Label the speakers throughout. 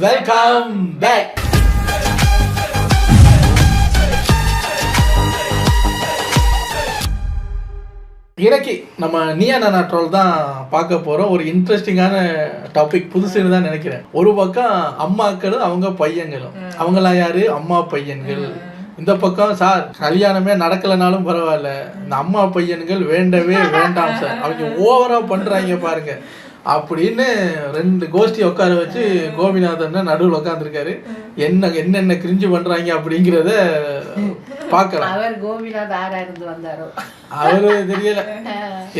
Speaker 1: Welcome back. இன்னைக்கு நம்ம Neeya Naana troll தான் பார்க்க போகிறோம். ஒரு இன்ட்ரெஸ்டிங்கான டாபிக், புதுசுன்னு தான் நினைக்கிறேன். ஒரு பக்கம் அம்மாக்களும் அவங்க பையன்களும், அவங்களாம் யாரு? அம்மா பையன்கள். இந்த பக்கம் சார் கல்யாணமே நடக்கலைனாலும் பரவாயில்ல, இந்த அம்மா பையன்கள் வேண்டவே வேண்டாம் சார், அவங்க ஓவரா பண்றாங்க பாருங்க அப்படின்னு ரெண்டு கோஷ்டி உட்கார வச்சு கோபிநாதன் நடுவில் உட்காந்துருக்காரு. என்னென்ன கிரிஞ்சு பண்றாங்க அப்படிங்கிறத பார்க்கலாம்.
Speaker 2: அவர் கோபிநாத் ஆரா இருந்து வந்தாரோ
Speaker 1: அவரு தெரியல,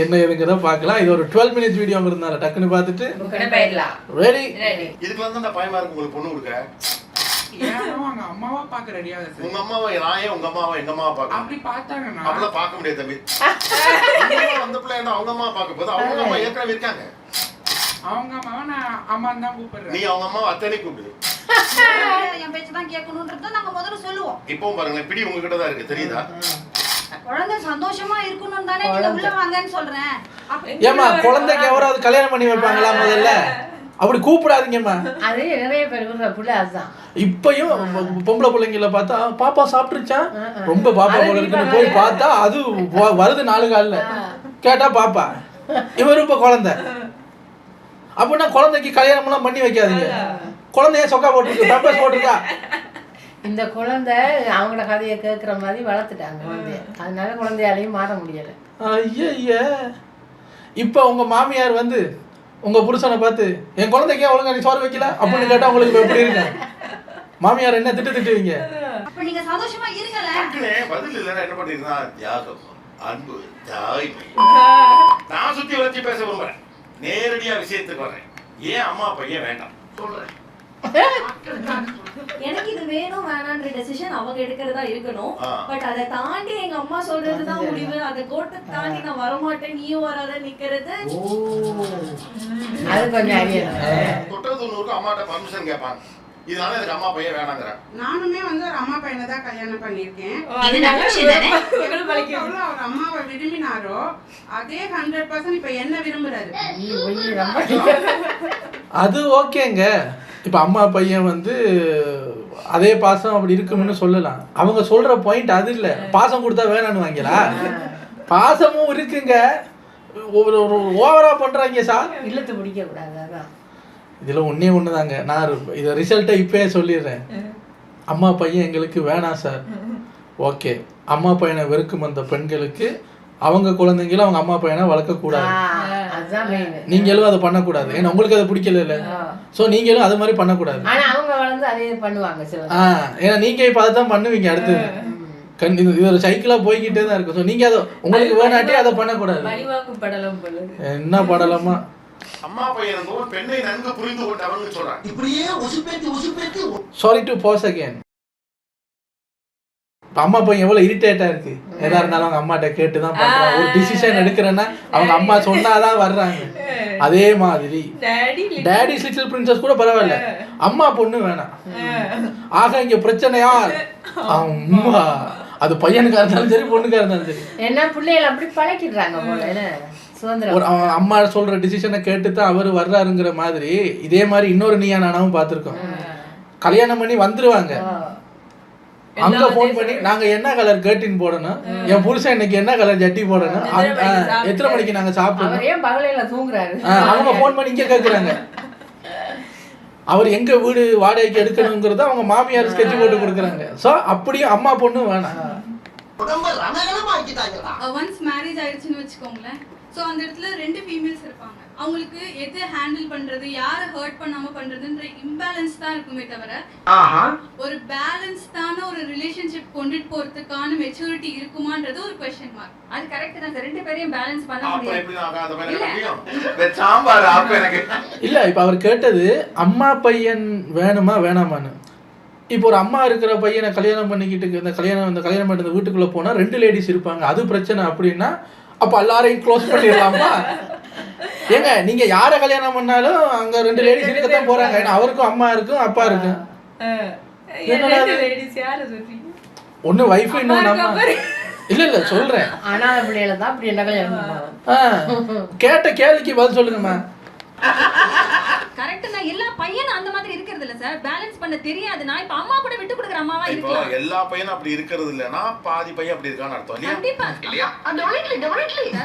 Speaker 1: என்ன எதுங்கிறத பார்க்கலாம். இது ஒரு 12 minutes வீடியோ இருந்தால டக்குன்னு பார்த்துட்டு ரெடி.
Speaker 3: இதுக்கு வந்து அந்த பயமா இருக்கு உங்களுக்கு பொண்ணு கொடுக்க.
Speaker 4: அவங்க அம்மாவா பாக்க ரெடியா இருக்கு.
Speaker 3: உங்க அம்மாவை நான் உங்க அம்மாவை எங்க அம்மாவை பாக்க
Speaker 4: அப்படி பார்த்தாங்கன்னா
Speaker 3: அப்பல பார்க்க முடியாது தம்பி. அந்த பிள்ளை என்ன அவங்க அம்மா பார்க்க போது அவங்க அம்மா ஏற்கனவே இருக்காங்க.
Speaker 4: அவங்க அம்மாவை நான் அம்மான்னு தான் கூப்பிடுறேன்.
Speaker 3: நீ அவங்க அம்மாவை அத்தனை கூப்பிடு.
Speaker 5: என் பேச்சு தான் கேட்கணும்ன்றத நாங்க முதல்ல சொல்லுவோம்.
Speaker 3: இப்பவும் பாருங்களேன், பிடி உங்ககிட்ட தான் இருக்கு, தெரியுதா?
Speaker 5: குழந்தை சந்தோஷமா இருக்கணும் தானே நீங்க உள்ள வாங்கன்னு சொல்றேன்.
Speaker 1: ஏமா குழந்தைக்கு எவராவது கல்யாணம் பண்ணி வைப்பாங்களா? முதல்ல அப்படி கூப்பிடாதீங்கம்மா.
Speaker 2: அது நிறைய பேர் பிள்ளை அதுதான்.
Speaker 1: இப்பயும் பொம்பளை பிள்ளைங்கள பார்த்தா பாப்பா சாப்பிட்டுருச்சா, ரொம்ப பாப்பா போல இருக்குன்னு போய் பார்த்தா அது வருது 4 காலில். கேட்டா பாப்பா, இவரு இப்ப குழந்தை. அப்படின்னா குழந்தைக்கு கல்யாணம்லாம் பண்ணி வைக்காதீங்க. குழந்தைய சொக்கா போட்டுருக்கு, பேப்பர்ஸ் போட்டிருக்கா.
Speaker 2: இந்த குழந்தை அவங்களோட கதையை கேட்குற மாதிரி வளர்த்துட்டாங்க குழந்தைய, அதனால குழந்தையாலையும் மாற முடியல.
Speaker 1: ஐயா, இப்போ உங்க மாமியார் வந்து உங்க புருஷனை பார்த்து என் குழந்தைக்கே ஒழுங்கா நீ சோறு வைக்கல அப்படின்னு கேட்டா உங்களுக்கு எப்படி இருக்கு? மாமியார் என்ன திட்டுவீங்க?
Speaker 5: அப்ப நீங்க சந்தோஷமா இருக்கல.
Speaker 3: பதில் இல்ல என்ன பண்ணிருந்தா தியாகம், அன்பு, தாய்மை. நான் சுத்தி வளர்ச்சி பேச விரும்புறேன், நேரடியா விஷயத்துக்கு வரேன். ஏன் அம்மா பையன் வேண்டாம் சொல்றேன்.
Speaker 6: எனக்கு இது வேணும் வேணான்ற டெசிஷன் அவங்க எடுக்கிறதா இருக்கணும். பட் அதை தாண்டி எங்க அம்மா சொல்றதுதான் முடிவு. அதை கோட்டை தாண்டி நான் வரமாட்டேன் நீயும் வராத நிக்கிறது
Speaker 2: அது கொஞ்சம் அறியணும்.
Speaker 3: தொட்டது 90க்கு அம்மாட்ட பர்மிஷன் கேட்பாங்க. இதனால எனக்கு அம்மா பையன் வேணாங்கிறேன்.
Speaker 4: நானுமே வந்து ஒரு அம்மா பையனை தான் கல்யாணம் பண்ணிருக்கேன்.
Speaker 5: இது நல்ல விஷயம் தானே.
Speaker 4: அவர் அம்மாவை விரும்பினாரோ அதே 100% இப்ப என்ன விரும்புறாரு.
Speaker 1: அது ஓகேங்க. இப்போ அம்மா பையன் வந்து அதே பாசம் அப்படி இருக்கும்னு சொல்லலாம். அவங்க சொல்ற பாயிண்ட் அது இல்லை. பாசம் கொடுத்தா வேணான்னு வாங்கிலா, பாசமும் இருக்குங்க, ஓவரா பண்றாங்க சார்.
Speaker 2: இல்லத்து பிடிக்க கூடாது. அதான்
Speaker 1: இதுல ஒண்ணு தாங்க. நான் இதை ரிசல்ட்டை இப்பயே சொல்லிடுறேன். அம்மா பையன் எங்களுக்கு வேணாம் சார். ஓகே, அம்மா பையனை வெறுக்கும் அந்த பெண்களுக்கு அவங்க குழந்தைங்களும் அவங்க அம்மா பையனை வளர்க்க கூடாது. நீங்களும் அதை பண்ணக்கூடாது. ஏன்னா உங்களுக்கு அதை பிடிக்கல இல்ல, சோ நீங்களும் அது மாதிரி பண்ணக்கூடாது.
Speaker 2: அவங்க வளர்ந்து அதே பண்ணுவாங்க.
Speaker 1: ஏன்னா நீங்க இப்ப அதைத்தான் பண்ணுவீங்க அடுத்தது. இது ஒரு சைக்கிளா போய்கிட்டே தான் இருக்கும். ஸோ நீங்க அதை உங்களுக்கு வேணாட்டி அதை பண்ணக்கூடாது. என்ன படலாமா?
Speaker 3: அம்மா பையன் ஒரு பெண்ணை நன்கு புரிந்து கொண்டவன்னு சொல்றாங்க. இப்படியே உசுப்பேத்தி
Speaker 1: சாரி டு பாஸ் அகைன். அம்மா பையன் எவ்வளவு இரிட்டேட்டா இருக்கு. எதா இருந்தாலும் அவங்க அம்மாட்ட கேட்டுதான் பண்றாங்க. ஒரு டிசிஷன் எடுக்கிறேன்னா அவங்க அம்மா சொன்னாதான் வர்றாங்க. அதே மாதிரி டேடிஸ் லிட்டில் பிரின்சஸ் கூட பரவாயில்ல, அம்மா பொண்ணு வேணாம். ஆக இங்க பிரச்சனையா அம்மா, அது பையனுக்கா இருந்தாலும் சரி பொண்ணுக்கா இருந்தாலும் சரி,
Speaker 2: என்ன பிள்ளைகள் அப்படி பழக்கிடுறாங்க போல.
Speaker 1: ஒரு அம்மா சொல்ற டிசிஷனை கேட்டுதான் அவரு வர்றாருங்கிற மாதிரி. இதே மாதிரி இன்னொரு நீயா நானாவும் பார்த்திருக்கோம். கல்யாணம் பண்ணி வந்துருவாங்க, அங்க போன் பண்ணி நாங்க என்ன கலர் கர்டின் போடணும், என் புருஷன் இன்னைக்கு என்ன கலர் ஜட்டி போடணும், எத்தனை மணிக்கு நாங்க சாப்பிடணும், அவங்க போன் பண்ணி இங்க கேக்குறாங்க. அவர் எங்க வீடு வாடகைக்கு எடுக்கணுங்கிறத அவங்க மாமியார் ஸ்கெட்ச் போட்டு கொடுக்குறாங்க. சோ அப்படியே அம்மா பொண்ணு வேணாம்.
Speaker 7: ஒன்ஸ் மேரேஜ் ஆயிடுச்சுன்னு வச்சுக்கோங்களேன். ஸோ அந்த இடத்துல 2 ஃபீமேல்ஸ் இருப்பாங்க. அவங்களுக்கு எது ஹேண்டில் பண்றது, யாரை ஹர்ட் பண்ணாம பண்றதுன்ற இம்பேலன்ஸ் தான் இருக்குமே தவிர ஒரு பேலன்ஸ்டான ஒரு ரிலேஷன்ஷிப் கொண்டுட்டு போறதுக்கான மெச்சூரிட்டி இருக்குமான்றது ஒரு क्वेश्चन மார்க்.
Speaker 6: அது கரெக்ட் தான். 2 பேரையும் பேலன்ஸ் பண்ண முடியாது.
Speaker 1: இல்ல இப்ப அவர் கேட்டது அம்மா பையன் வேணுமா வேணாமான்னு. இப்போ ஒரு அம்மா இருக்கிற பையனை கல்யாணம் பண்ணிக்கிட்டு இந்த கல்யாணம் பண்ணி வீட்டுக்குள்ள போனா 2 லேடிஸ் இருப்பாங்க, அது பிரச்சனை அப்படின்னா அப்ப எல்லாரையும் க்ளோஸ் பண்ணிடலாமா? ஏங்க நீங்க யார கல்யாணம் பண்ணாலும் அங்க 2 லேடிஸ் இருக்கத்தான் போறாங்க. ஏன்னா அவருக்கும் அம்மா இருக்கும் அப்பா இருக்கும். ஒண்ணு வைஃப் இன்னொன்னு அம்மா. இல்ல சொல்றேன்,
Speaker 2: அனாதை பிள்ளைகளை தான் அப்படி என்ன கல்யாணம் பண்ணுவாங்க.
Speaker 1: கேட்ட கேள்விக்கு பதில் சொல்லுங்கம்மா.
Speaker 5: கரெக்ட் தான். எல்லா பையனும் அந்த மாதிரி இருக்கிறது இல்ல சார், பேலன்ஸ் பண்ண தெரியாதுன்னா இப்ப அம்மா கூட விட்டு கொடுக்குற அம்மாவா
Speaker 3: இப்போ
Speaker 5: இருக்கலாம்.
Speaker 3: எல்லா பையனும் அப்படி இருக்கிறது இல்லைன்னா பாதி பையன் அப்படி இருக்கான்னு அர்த்தம் இல்லையா?
Speaker 5: கண்டிப்பா.
Speaker 3: இல்லையா?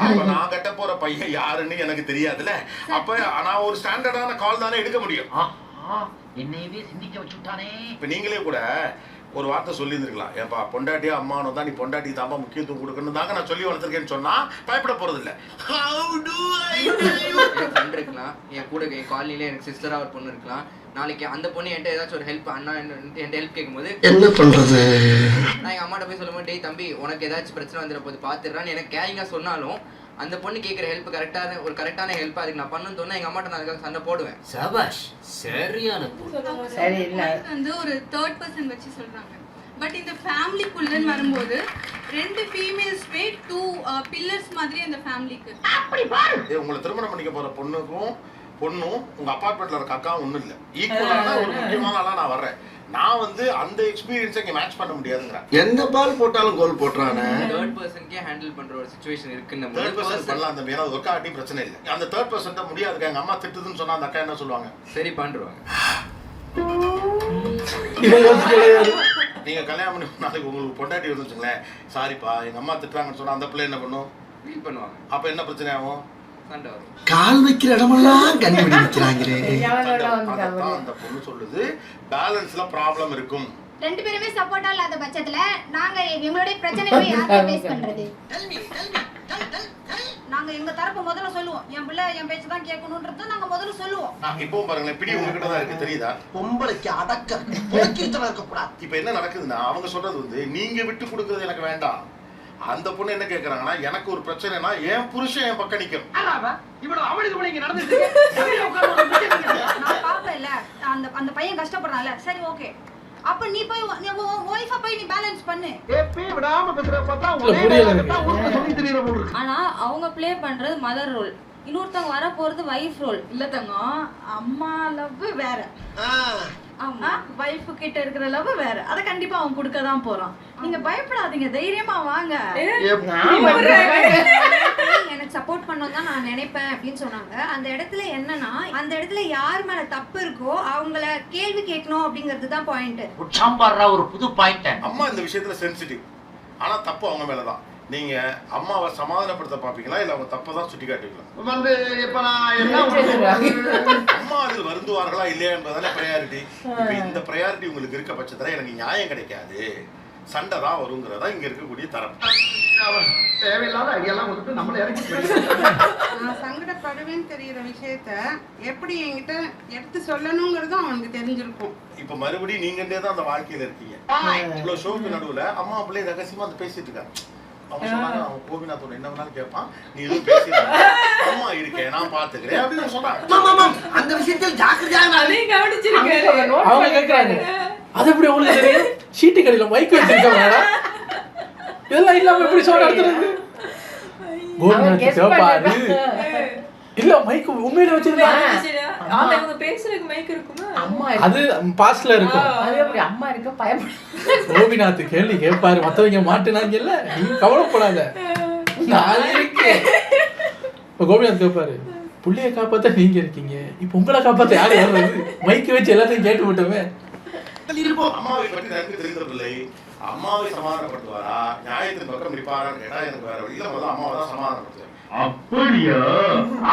Speaker 3: அப்ப நான் கட்ட போற பையன் யாருன்னு எனக்கு தெரியாதுல்ல. அப்ப நான் ஒரு ஸ்டாண்டர்டான கால் தானே எடுக்க முடியும்.
Speaker 8: என்னையவே சிந்திக்க வச்சுட்டானே.
Speaker 3: இப்ப நீங்களே கூட ஒரு வார்த்தை சொல்லி இருந்திருக்கலாம், ஏப்பா பொண்டாட்டியா அம்மானோ தான், நீ பொண்டாட்டி தாப்பா முக்கியத்துவம் கொடுக்கணும் தாங்க நான் சொல்லி வளர்த்துருக்கேன்னு சொன்னா பயப்பட போறது இல்ல.
Speaker 9: என் ஃப்ரெண்ட் இருக்கலாம், என் கூட என் காலனில எனக்கு சிஸ்டரா ஒரு பொண்ணு இருக்கலாம். நாளைக்கு அந்த பொண்ணு என்கிட்ட ஏதாச்சும் ஒரு ஹெல்ப் அண்ணா என்கிட்ட ஹெல்ப் கேட்கும்போது
Speaker 8: என்ன பண்றது?
Speaker 9: நான் எங்க அம்மாட்ட போய் சொல்லும்போது, டேய் தம்பி உனக்கு ஏதாச்சும் பிரச்சனை வந்துட போது பாத்துறான்னு எனக்கு கேரிங்கா சொன்னாலும் அந்த பொண்ணு கேட்குற ஹெல்ப் கரெக்டான ஹெல்ப் அதுக்கு நான் பண்ணணும்னு சொன்னா எங்க அம்மாட்ட நான் அதுக்காக சண்டை போடுவேன்.
Speaker 8: சபாஷ், சரியான
Speaker 2: சரி இல்ல
Speaker 7: வந்து ஒரு தேர்ட் பர்சன் வச்சு சொல்றாங்க. பட் இந்த ஃபேமிலிக்குள்ளன்னு வரும்போது 2 ஃபீமேல்ஸ்வே 2 பில்லர்ஸ் மாதிரி அந்த ஃபேமிலிக்கு.
Speaker 3: உங்களை திருமணம் பண்ணிக்க போற பொண்ணும் உங்க அபார்ட்மெண்ட்ல இருக்க அக்காவும் ஒண்ணும் இல்ல, ஈக்குவலான ஒரு முக்கியமான ஆளா நான் வர்றேன். நான் வந்து அந்த எக்ஸ்பீரியன்ஸை இங்க மேட்ச் பண்ண முடியாதுங்கிறேன்.
Speaker 8: எந்த பால் போட்டாலும் கோல் போட்டுறானே.
Speaker 9: தேர்ட் பர்சன்க்கே ஹேண்டில் பண்ற ஒரு சிச்சுவேஷன் இருக்குன்னு
Speaker 3: தேர்ட் பர்சன் பண்ணலாம் அந்த மேல ஒர்க் ஆட்டி பிரச்சனை இல்லை. அந்த தேர்ட் பர்சன்ட்ட முடியாதுங்க. எங்க அம்மா திட்டுதுன்னு சொன்னா அந்த அக்கா என்ன சொல்லுவாங்க?
Speaker 9: சரி பண்றாங்க.
Speaker 3: நீங்க கல்யாணம் பண்ணி நாளைக்கு உங்களுக்கு பொண்டாட்டி வந்துச்சுங்களேன், சாரிப்பா எங்க அம்மா திட்டுறாங்கன்னு சொன்னா அந்த பிள்ளை என்ன பண்ணும்?
Speaker 9: ஃபீல் பண்ணுவாங்க.
Speaker 3: அப்ப என்ன பிரச்சனை ஆகும்?
Speaker 9: சண்டை வரும்.
Speaker 8: கால் வைக்கிற இடமெல்லாம் கண்டுபிடி வைக்கிறாங்களே.
Speaker 3: அந்த பொண்ணு சொல்லுது பேலன்ஸ்ல ப்ராப்ளம் இருக்கும்.
Speaker 5: 2 பேருமே சப்போர்ட்டா இல்லாத பட்சத்துல நாங்க எங்களுடைய பிரச்சனையை யாரை ஃபேஸ் பண்றது? நாங்க எங்க தரப்பு முதல்ல சொல்லுவோம், என் பிள்ளை என் பேச்சு தான் கேட்கணும்ன்றத நாங்க முதல்ல சொல்லுவோம்.
Speaker 3: இப்பவும் பாருங்களேன், பிடி உங்ககிட்ட தான் இருக்கு, தெரியுதா?
Speaker 8: பொம்பளைக்கு அடக்க போக்கித்தனம் இருக்க கூடாது.
Speaker 3: இப்ப என்ன நடக்குதுன்னா அவங்க சொல்றது வந்து நீங்க விட்டு கொடுக்கறது எனக்கு வேண்டாம். அந்த பொண்ணு என்ன கேக்குறாங்கன்னா, எனக்கு ஒரு பிரச்சனைனா என் புருஷன் என் பக்கம் நிக்கும்.
Speaker 5: நான் பாப்பேன்ல அந்த பையன் கஷ்டப்படுறான்ல, சரி ஓகே, அப்ப நீ போய் வைஃபா போய் நீ பேலன்ஸ் பண்ணு.
Speaker 8: விடாம பேசுற பார்த்தா சொல்லி தெரியற போல இருக்கு.
Speaker 6: ஆனா அவங்க ப்ளே பண்றது மதர் ரோல், இன்னொருத்தவங்க வர போறது வைஃப் ரோல்.
Speaker 7: இல்ல தங்கம், அம்மா லவ் வேற, ஆமா வைஃப் கிட்ட இருக்கிற லவ் வேற. அத கண்டிப்பா அவன் கொடுக்க தான் போறான். நீங்க பயப்படாதீங்க, தைரியமா வாங்க.
Speaker 5: எனக்கு சப்போர்ட் பண்ணணும் தான் நான் நினைப்பேன் அப்படின்னு சொன்னாங்க. அந்த இடத்துல என்னன்னா, அந்த இடத்துல யார் மேல தப்பு இருக்கோ அவங்கள கேள்வி கேட்கணும் அப்படிங்கிறது தான் பாயிண்ட்.
Speaker 8: சாம்பார்ரா ஒரு புது பாயிண்ட்.
Speaker 3: அம்மா இந்த விஷயத்துல சென்சிட்டிவ், ஆனா தப்பு அவங்க மேலதான். நீங்க அம்மாவை சமாதானப்படுத்த பாப்பீங்களா இல்ல அவங்க தப்பதான் சுட்டி காட்டுவீங்களா?
Speaker 8: வந்து இப்ப நான் எல்லாம்
Speaker 3: அம்மா அதில் வருந்துவார்களா இல்லையா என்பதால ப்ரையாரிட்டி. இப்ப இந்த ப்ரையாரிட்டி உங்களுக்கு இருக்க பட்சத்துல எனக்கு நியாயம் கிடைக்காது, சண்டை தான் வருங்கிறதா இங்க இருக்கக்கூடிய தரம்.
Speaker 8: தேவையில்லாத ஐடியாலாம் கொடுத்து நம்மள இறக்கி
Speaker 4: நான் சங்கடப்படுவேன்னு தெரியுற விஷயத்த எப்படி என்கிட்ட எடுத்து சொல்லணுங்கிறதும் அவனுக்கு தெரிஞ்சிருக்கும்.
Speaker 3: இப்ப மறுபடியும் நீங்கண்டே தான் அந்த வாழ்க்கையில இருக்கீங்க. இவ்வளவு ஷோக்கு நடுவுல அம்மா பிள்ளை ரகசியமா வந்து பேசிட்டு இருக்காங்க. அவங்க சொன்னாங்க, அவன் கோபிநாத்தோட என்ன வேணாலும் கேட்பான், நீ எதுவும் பேசிடுறாங்க, அம்மா இருக்கேன் நான் பாத்துக்கிறேன் அப்படின்னு சொன்னாங்க.
Speaker 8: அந்த விஷயத்தில் ஜாக்கிரதையாக
Speaker 1: அவங்க கேட்கறாங்க, அது எப்படி உங்களுக்கு தெரியும்? சீட்டு கடையில மைக் வச்சிருக்காங்க, இதெல்லாம் இல்லாம எப்படி ஷோ நடத்துறது? கோபிநாத் கேப்பாரு, இல்ல மைக் உண்மையில வச்சிருக்காங்க.
Speaker 6: அவங்க பேசுறதுக்கு மைக் இருக்குமா?
Speaker 2: அம்மா
Speaker 1: அது பாஸ்ட்ல இருக்கும்.
Speaker 2: அது எப்படி அம்மா இருக்க பயப்பட?
Speaker 1: கோபிநாத் கேள்வி கேட்பாரு, மத்தவங்க மாட்டுனாங்கல்ல, நீ கவலைப்படாத நான் இருக்கேன். இப்ப கோபிநாத் கேட்பாரு, புள்ளைய காப்பாத்த நீங்க இருக்கீங்க, இப்ப உங்களை காப்பாத்த யாரு வர்றது? மைக்கு வச்சு எல்லாத்தையும் கேட்டு விட்டோமே.
Speaker 3: அம்மாவை பற்றி எனக்கு தெரிந்ததில்லை. அம்மாவை சமாதானப்படுத்துவாரா நியாயத்தின் பக்கம் இருப்பாரான்னு கேட்டா எனக்கு வேற வழியில முதல்ல அம்மாவை தான் சமாதானப்படுத்துவேன்.
Speaker 8: அப்படியா?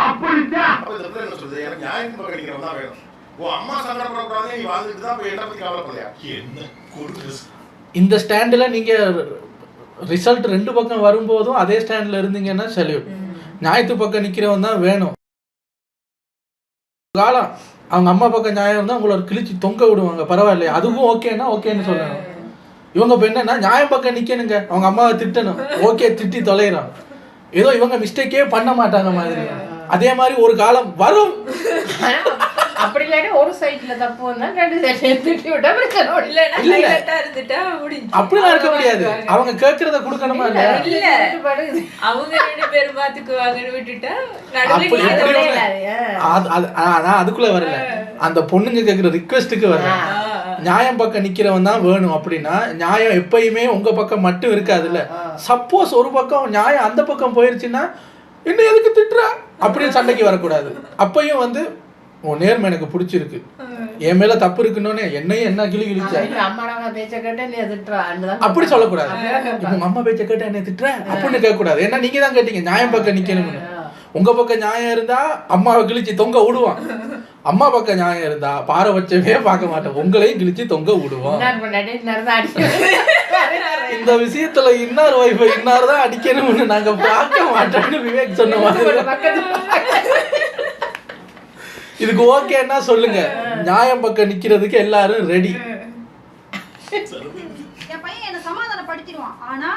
Speaker 8: அப்படிதான்.
Speaker 3: அப்ப இந்த பிள்ளை என்ன சொல்றது, எனக்கு நியாயத்தின் பக்கம் நிக்கிறவன் தான் வேணும். ஓ அம்மா சங்கடப்படக்கூடாது, நீ வாழ்ந்துட்டு தான் போய் என்ன பத்தி கவலைப்படலையா? என்ன கொடுத்து
Speaker 1: இந்த ஸ்டாண்ட்ல நீங்க ரிசல்ட் 2 பக்கம் வரும்போதும் அதே ஸ்டாண்ட்ல இருந்தீங்கன்னா சல்யூட். நியாயத்து பக்கம் நிக்கிறவன் தான் வேணும். காலம் அவங்க அம்மா பக்கம் நியாயம் இருந்தா உங்களை கிழிச்சு தொங்க விடுவாங்க, பரவாயில்லையா, அதுவும் ஓகேன்னா ஓகேன்னு சொல்லணும். இவங்க இப்போ என்னன்னா நியாயம் பக்கம் நிக்கணுங்க, அவங்க அம்மாவை திட்டணும், ஓகே திட்டி தொலைகிறான், ஏதோ இவங்க மிஸ்டேக்கே பண்ண மாட்டாங்க மாதிரி. அதே மாதிரி ஒரு காலம் வரும்.
Speaker 2: அப்படி இல்லாட்டி ஒரு சைட்ல தப்பு வந்தா 2 சைட்ல திட்டி விட்டா பிரச்சனை இல்ல.
Speaker 1: அப்படிலாம் இருக்க முடியாது, அவங்க கேட்கறத கொடுக்கணுமா இல்லையா?
Speaker 6: அவங்க 2 பேரும் பாத்துக்குவாங்கன்னு விட்டுட்டா
Speaker 1: நான் அதுக்குள்ள வரல, அந்த பொண்ணுங்க கேட்கிற ரிக்வெஸ்ட்டுக்கு வரல. நியாயம் பக்கம் நிக்கிறவன் தான் வேணும் அப்படின்னா நியாயம் எப்பயுமே உங்க பக்கம் மட்டும் இருக்காதுல்ல. சப்போஸ் ஒரு பக்கம் நியாயம் அந்த பக்கம் போயிருச்சுன்னா என்ன எதுக்கு திட்டுற அப்படின்னு சண்டைக்கு வரக்கூடாது. அப்பயும் வந்து உன் நேர்மை எனக்கு பிடிச்சிருக்கு, என் மேல தப்பு இருக்குன்னு என்னையும் என்ன கிழிச்சா.
Speaker 2: அம்மா பேச்ச கேட்ட நீ திட்டுறா
Speaker 1: அப்படி சொல்லக்கூடாது. உங்க அம்மா பேச்ச கேட்ட என்ன திட்டுற அப்படின்னு கேட்க கூடாது. ஏன்னா நீங்க தான் கேட்டீங்க நியாயம் பக்கம் நிக்கணும்னு. உங்க பக்கம் நியாயம் இருந்தா அம்மாவை கிழிச்சு தொங்க விடுவான், அம்மா பக்கம் நியாயம் இருந்தா பாரபட்சமே பார்க்க மாட்டோம், உங்களையும் கிழிச்சு தொங்க விடுவோம். இந்த விஷயத்துல இன்னார் வைஃபை இன்னார் தான் அடிக்கணும்னு நாங்க பார்க்க மாட்டோம்னு விவேக் சொன்ன மாதிரி. இதுக்கு ஓகேன்னா சொல்லுங்க, நியாயம் பக்கம் நிக்கிறதுக்கு எல்லாரும் ரெடி.
Speaker 5: என் பையன் என்ன சமாதானப்படுத்திடுவான், ஆனா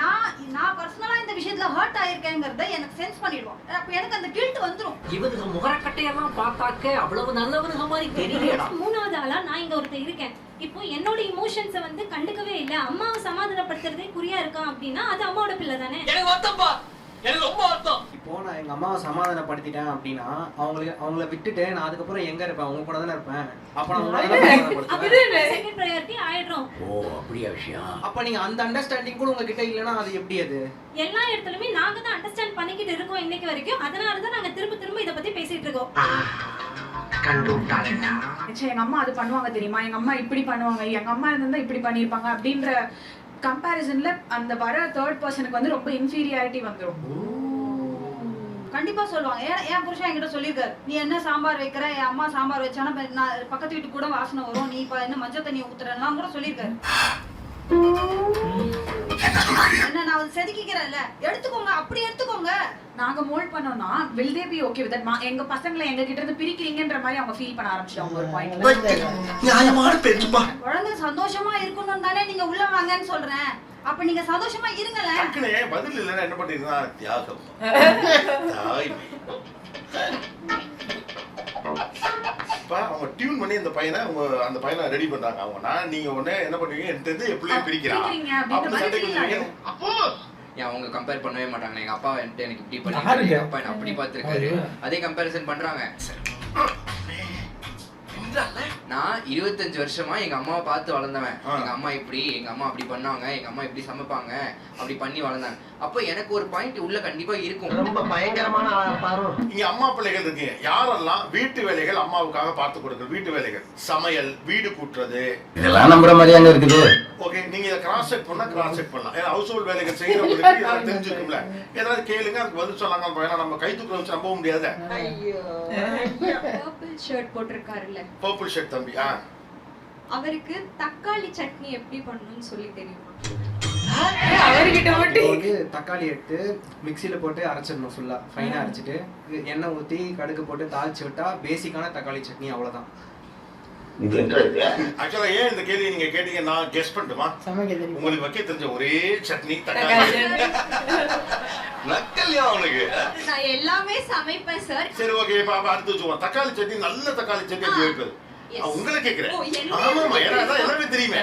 Speaker 5: நான் பர்சனலா இந்த விஷயத்துல ஹர்ட் ஆயிருக்கேங்கிறத எனக்கு சென்ஸ் பண்ணிடுவான். அப்ப எனக்கு அந்த கில்ட் வந்துரும்.
Speaker 10: இவனுக்கு முகரக்கட்டையெல்லாம் பார்த்தாக்க அவ்வளவு நல்லவனுங்க மாதிரி தெரியல.
Speaker 11: மூணாவது ஆளா நான் இங்க ஒருத்தர் இருக்கேன். இப்போ என்னோட இமோஷன்ஸை வந்து கண்டுக்கவே இல்லை, அம்மாவை சமாதானப்படுத்துறதே குறியா இருக்கான் அப்படின்னா அது அம்மாவோட பிள்ளை தானே. எனக்கு வருத்தப்பா, எனக்கு ரொம்ப வருத்தம்.
Speaker 12: இப்போ நான் எங்க அம்மாவை சமாதானப்படுத்திட்டேன் அப்படின்னா அவங்கள விட்டுட்டு நான் அதுக்கப்புறம் எங்க இருப்பேன்? உங்க கூட தானே இருப்பேன். அப்ப நான்
Speaker 11: செகண்ட் பிரையாரிட்டி ஆயிடும்.
Speaker 10: ஓ அப்படியே விஷயம்.
Speaker 12: அப்ப நீங்க அந்த அண்டர்ஸ்டாண்டிங் கூட உங்ககிட்ட இல்லைன்னா அது எப்படி? அது
Speaker 11: எல்லா இடத்துலயுமே நாங்க தான் அண்டர்ஸ்டாண்ட் பண்ணிக்கிட்டு இருக்கோம் இன்னைக்கு வரைக்கும். அதனாலதான் நாங்க திரும்ப இதை பத்தி பேசிட்டு இருக்கோம்.
Speaker 13: எங்க அம்மா அது பண்ணுவாங்க தெரியுமா, எங்க அம்மா இப்படி பண்ணுவாங்க, எங்க அம்மா இருந்தா இப்படி பண்ணிருப்பாங்க அப்படின்ற கம்பேரிசன்ல அந்த வர தேர்ட் பர்சனுக்கு வந்து ரொம்ப இன்ஃபீரியாரிட்டி வந்துடும்.
Speaker 5: கண்டிப்பா சொல்லுவாங்க. என் புருஷன் என்கிட்ட சொல்லியிருக்காரு, நீ என்ன சாம்பார் வைக்கிற, என் அம்மா சாம்பார் வச்சானா நான் பக்கத்து வீட்டுக்கு கூட வாசனை வரும், நீ இப்ப என்ன மஞ்சள் தண்ணி ஊத்துறலாம் கூட சொல்லியிருக்காரு. என்ன நான் செதுக்கிக்கிறேன்ல, எடுத்துக்கோங்க, அப்படி எடுத்துக்கோங்க.
Speaker 13: நாங்க மோல்ட் பண்ணோம்னா will they be okay with that? எங்க பசங்களை எங்க கிட்ட இருந்து பிரிக்கிறீங்கன்ற மாதிரி அவங்க ஃபீல் பண்ண ஆரம்பிச்சிட்டாங்க ஒரு பாயிண்ட்ல.
Speaker 3: நியாயமான பேச்சுப்பா.
Speaker 5: குழந்தை சந்தோஷமா இருக்கணும் தானே நீங்க உள்ள வாங்கன்னு சொல்றேன். அப்ப நீங்க சந்தோஷமா இருங்களே.
Speaker 3: டக்குனே பதில் இல்லைன்னா என்ன பண்ணிருந்தா தியாகம். அவங்க டியூன் பண்ணி அந்த பையனை ரெடி பண்றாங்க. அவங்க நீங்க உடனே என்ன பண்ணுவீங்க, என்கிட்ட எப்படி பிரிக்கிறாங்க அப்படி சண்டை பண்ணுவீங்க.
Speaker 9: அவங்க கம்பேர் பண்ணவே மாட்டாங்க. எங்க அப்பா எனக்கு இப்படி பண்ணி, எங்க அப்பா என்ன அப்படி பார்த்திருக்காரு, அதே கம்பேரிசன் பண்றாங்க. நான் 25 வருஷமா எங்க அம்மாவை பார்த்து வளர்ந்தவன். எங்க அம்மா இப்படி, எங்க அம்மா அப்படி பண்ணாங்க, எங்க அம்மா இப்படி சமைப்பாங்க, அப்படி பண்ணி வளர்ந்தாங்க. அப்போ எனக்கு ஒரு பாயிண்ட் உள்ள கண்டிப்பா இருக்கும்.
Speaker 8: ரொம்ப பயங்கரமான பாரு.
Speaker 3: இங்க அம்மா பிள்ளைகள் இருக்கீங்க, யாரெல்லாம் வீட்டு வேலைகள் அம்மாவுக்காக பார்த்து கொடுக்குறது, வீட்டு வேலைகள், சமையல், வீடு கூட்டுறது,
Speaker 8: இதெல்லாம் நம்புற மாதிரியாங்க இருக்குது.
Speaker 3: ஓகே, நீங்க இதை கிராஸ் செக் பண்ணலாம். ஏன்னா ஹவுஸ் ஹோல்ட் வேலைகள் செய்யறவங்களுக்கு இதெல்லாம் தெரிஞ்சுக்கும்ல. ஏதாவது கேளுங்க, அதுக்கு பதில் சொன்னாங்க. ஏன்னா நம்ம கை தூக்கில வச்சு நம்ப முடியாது.
Speaker 7: பர்பிள் ஷர்ட் போட்டிருக்காருல்ல,
Speaker 3: பர்பிள் ஷர்ட் தம்பி,
Speaker 7: அவருக்கு தக்காளி சட்னி எப்படி பண்ணணும்னு சொல்லி தெரியுமா?
Speaker 12: தக்காளி எடுத்து மிக்சியில போட்டு அரைச்சிடணும், ஃபுல்லா ஃபைனா அரைச்சிட்டு எண்ணெய் ஊத்தி கடுகு போட்டு தாளிச்சு விட்டா பேசிக்கான தக்காளி சட்னி. அவ்வளவுதான்.
Speaker 3: ஆக்சுவலா ஏன் இந்த கேள்வி நீங்க கேட்டீங்க, நான் கெஸ் பண்ணட்டுமா? உங்களுக்கு வைக்க தெரிஞ்ச ஒரே சட்னி தக்காளி. நக்கல்யா அவனுக்கு?
Speaker 7: நான் எல்லாமே சமைப்பேன் சார்.
Speaker 3: சரி ஓகே, இப்ப அடுத்து வச்சுக்கோங்க. தக்காளி சட்னி, நல்ல தக்காளி சட்னி எப்படி வைப்பது? உங்களை கேக்குறேன். ஆமாமா, ஏன்னா எல்லாமே தெரியுமே.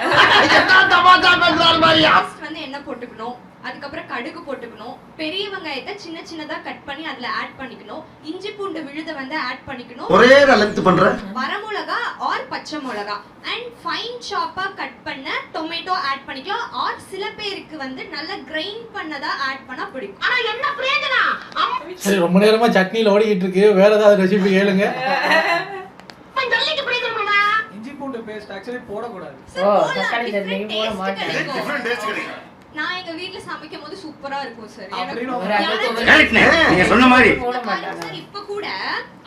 Speaker 7: வந்து என்ன போட்டுக்கணும், அதுக்கப்புறம் கடுகு போட்டுக்கணும், பெரிய வெங்காயத்தை சின்ன சின்னதா கட் பண்ணி அதுல ஆட் பண்ணிக்கணும், இஞ்சி பூண்டு விழுத வந்து ஆட் பண்ணிக்கணும்,
Speaker 8: ஒரே லெங்த் பண்ற
Speaker 7: வரமிளகா ஆர் பச்சை மிளகா அண்ட் ஃபைன் சாப்பா கட் பண்ண டொமேட்டோ ஆட் பண்ணிக்கலாம். ஆர் சில பேருக்கு வந்து நல்ல கிரைண்ட் பண்ணதா ஆட் பண்ணா பிடிக்கும்.
Speaker 6: ஆனா என்ன பிரயோஜனம்?
Speaker 1: சரி, ரொம்ப நேரமா சட்னில ஓடிட்டு இருக்கு, வேற ஏதாவது ரெசிபி கேளுங்க.
Speaker 12: இஞ்சி பூண்டு பேஸ்ட் ஆக்சுவலி போடக்கூடாது.
Speaker 2: தக்காளி சட்னி போட மாட்டேன்.
Speaker 3: டிஃபரண்ட் டேஸ்ட் கிடைக்கும்.
Speaker 7: நான் எங்க வீட்ல சமைக்கும் போது சூப்பரா இருக்கும் சார்.
Speaker 8: நீங்க சொன்ன மாதிரி
Speaker 7: இப்ப கூட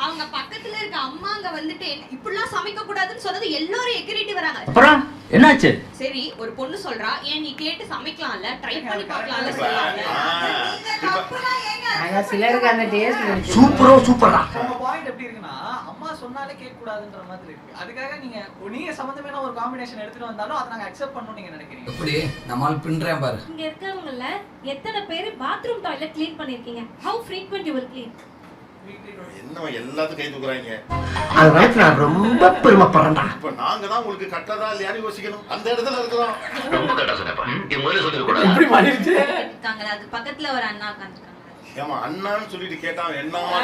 Speaker 7: அவங்க பக்கத்துல இருக்க அம்மாங்க வந்துட்டு இப்படிலாம் சமைக்க கூடாதுன்னு சொன்னது எல்லாரும் எகிரிட்டு வராங்க.
Speaker 8: அப்புறம் என்னாச்சு?
Speaker 7: சரி, ஒரு பொண்ணு சொல்றா, ஏன் நீ கேட்டு சமைக்கலாம்ல, ட்ரை பண்ணி பார்க்கலாம்ல சொல்லலாம்ல.
Speaker 2: ஆனா சிலருக்கு அந்த டேஸ்ட்
Speaker 8: சூப்பரா.
Speaker 12: உங்க பாயிண்ட் எப்படி இருக்குன்னா, அம்மா சொன்னாலே கேட்க கூடாதுன்ற மாதிரி இருக்கு. அதுக்காக நீங்க சம்பந்தமான ஒரு காம்பினேஷன் எடுத்துட்டு வந்தாலும் அதை நாங்க அக்செப்ட் பண்ணனும் நீங்க நினைக்கிறீங்க.
Speaker 10: எப்படி நம்மால் பின்றேன் பாரு.
Speaker 11: இங்க இருக்கவங்கல எத்தனை பேர் பாத்ரூம் டாய்லெட் க்ளீன் பண்ணிருக்கீங்க? how frequent you will clean?
Speaker 3: என்ன எல்லாத்துக்கும் கை தூக்குறாங்க.
Speaker 8: அதனால நான் ரொம்ப பெருமைப்படுறேன்டா.
Speaker 3: இப்ப நாங்க தான் உங்களுக்கு கட்டதா இல்லையான்னு யோசிக்கணும். அந்த இடத்துல இருக்கோம்.
Speaker 8: ரொம்ப கட்டா சொன்னப்பா. நீ முதல்ல சொல்லிர கூடாது.
Speaker 1: இப்படி மாறிடுச்சு.
Speaker 7: இருக்காங்க, அது பக்கத்துல ஒரு அண்ணா உட்கார்ந்திருக்காங்க.
Speaker 3: ஏமா அண்ணான்னு சொல்லிட்டு கேட்டான், என்னமா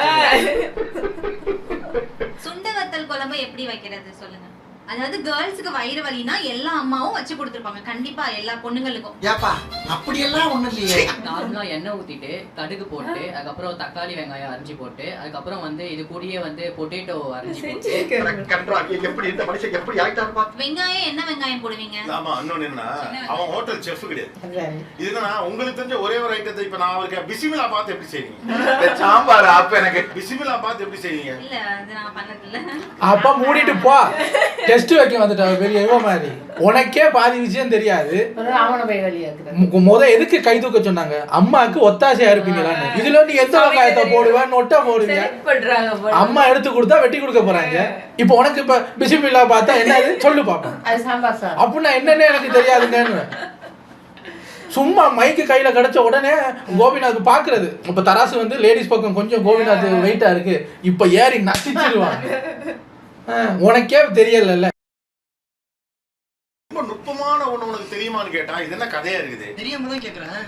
Speaker 7: சுண்டை வத்தல் குழம்பு எப்படி வைக்கிறது சொல்லுங்க.
Speaker 14: அதாவது கேர்ள்ஸுக்கு வயிறு வலினா எல்லா அம்மாவும் வச்சு கொடுத்துருப்பாங்க கண்டிப்பா எல்லா பொண்ணுங்களுக்கும்.
Speaker 15: ஏப்பா அப்படியெல்லாம் ஒண்ணும் இல்லையே.
Speaker 16: நார்மலா எண்ணெய் ஊத்திட்டு கடுகு போட்டு அதுக்கப்புறம் தக்காளி வெங்காயம் அரிஞ்சு போட்டு அதுக்கப்புறம் வந்து இது கூடயே வந்து பொட்டேட்டோ அரிஞ்சு போட்டு
Speaker 15: எப்படி இந்த மனுஷன் எப்படி ஆயிட்டாருப்பா.
Speaker 14: வெங்காயம் என்ன வெங்காயம் போடுவீங்க?
Speaker 3: ஆமா இன்னொன்னு என்ன அவன் ஹோட்டல் செஃப் கிடையாது. இதுனா உங்களுக்கு தெரிஞ்ச ஒரே ஒரு ஐட்டத்தை இப்ப நான் அவருக்கு பிசிமிலா பார்த்து எப்படி செய்வீங்க?
Speaker 15: சாம்பார் அப்ப எனக்கு
Speaker 3: பிசிமிலா பார்த்து எப்படி செய்வீங்க?
Speaker 14: இல்ல அது நான் பண்ணது இல்ல.
Speaker 1: அப்ப மூடிட்டு போ. டெஸ்ட் வைக்க வந்துட்டா பெரிய இவ மாதிரி. உனக்கே பாதி விஷயம் தெரியாது. முத எதுக்கு கை தூக்க சொன்னாங்க? அம்மாவுக்கு ஒத்தாசையா இருப்பீங்களான்னு. இதுல நீ எந்த வெங்காயத்தை போடுவ நொட்டை போடுவீங்க. அம்மா எடுத்து கொடுத்தா வெட்டி கொடுக்க போறாங்க. இப்போ உனக்கு இப்ப பிசிமில்லா பார்த்தா என்னது சொல்லு பாப்போம். அப்படின்னா என்னன்னு எனக்கு தெரியாதுங்கன்னு சும்மா மைக்கு கையில கிடைச்ச உடனே கோபிநாத் பாக்குறது. இப்ப தராசு வந்து லேடிஸ் பக்கம் கொஞ்சம் கோபிநாத் வெயிட்டா இருக்கு, இப்ப ஏறி நசிச்சிருவாங்க. உனக்கே தெரியல.
Speaker 3: ரொம்ப நுட்பமான ஒண்ணு உனக்கு தெரியுமான்னு கேட்டா இது என்ன கதையா இருக்குது?
Speaker 15: தெரியாம தான் கேக்குறேன்.